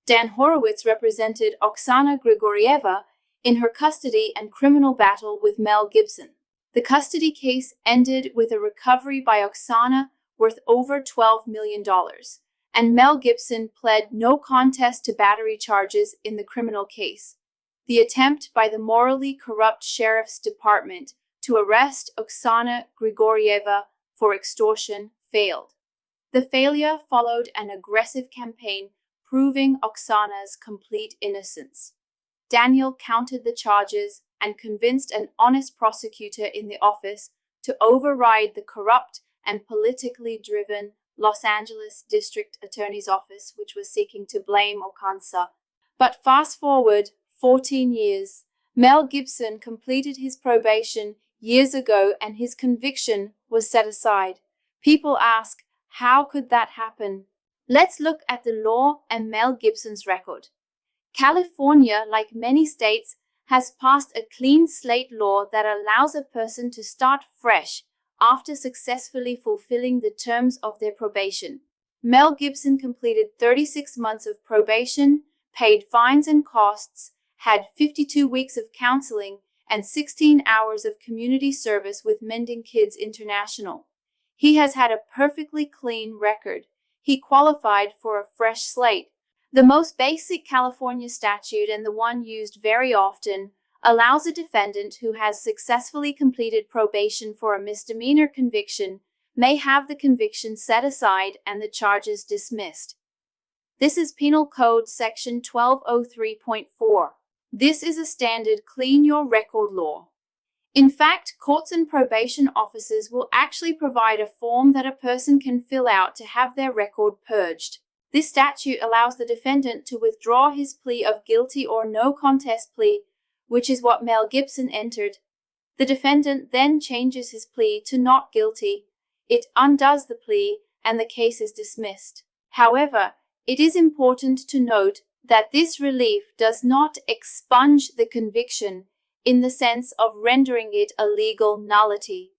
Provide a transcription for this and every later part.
Dan Horowitz represented Oksana Grigorieva in her custody and criminal battle with Mel Gibson. The custody case ended with a recovery by Oksana worth over $12 million, and Mel Gibson pled no contest to battery charges in the criminal case. The attempt by the morally corrupt sheriff's department to arrest Oksana Grigorieva for extortion failed. The failure followed an aggressive campaign proving Oksana's complete innocence. Daniel countered the charges and convinced an honest prosecutor in the office to override the corrupt and politically driven Los Angeles District Attorney's Office, which was seeking to blame Oksana. But fast forward 14 years, Mel Gibson completed his probation years ago and his conviction was set aside. People ask, how could that happen? Let's look at the law and Mel Gibson's record. California, like many states, has passed a clean slate law that allows a person to start fresh after successfully fulfilling the terms of their probation. Mel Gibson completed 36 months of probation, paid fines and costs, had 52 weeks of counseling, and 16 hours of community service with Mending Kids International. He has had a perfectly clean record. He qualified for a fresh slate. The most basic California statute, and the one used very often, allows a defendant who has successfully completed probation for a misdemeanor conviction may have the conviction set aside and the charges dismissed. This is Penal Code Section 1203.4. This is a standard clean your record law. In fact, courts and probation officers will actually provide a form that a person can fill out to have their record purged. This statute allows the defendant to withdraw his plea of guilty or no contest plea, which is what Mel Gibson entered. The defendant then changes his plea to not guilty. It undoes the plea and the case is dismissed. However, it is important to note that this relief does not expunge the conviction in the sense of rendering it a legal nullity.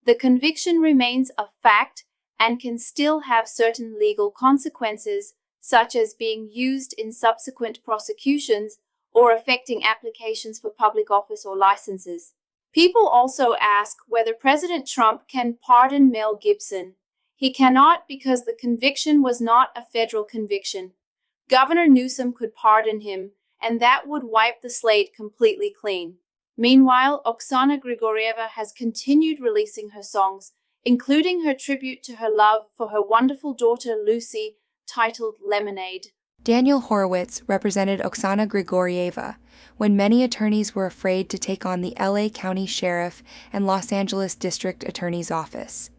The conviction remains a fact and can still have certain legal consequences, such as being used in subsequent prosecutions or affecting applications for public office or licenses. People also ask whether President Trump can pardon Mel Gibson. He cannot because the conviction was not a federal conviction. Governor Newsom could pardon him, and that would wipe the slate completely clean. Meanwhile, Oksana Grigorieva has continued releasing her songs, including her tribute to her love for her wonderful daughter Lucy, titled Lemonade. Daniel Horowitz represented Oksana Grigorieva when many attorneys were afraid to take on the LA County Sheriff and Los Angeles District Attorney's Office.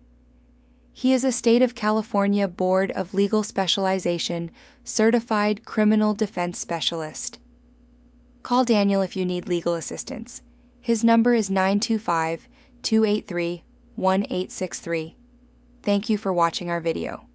He is a State of California Board of Legal Specialization certified criminal defense specialist. Call Daniel if you need legal assistance. His number is 925-283-1863. Thank you for watching our video.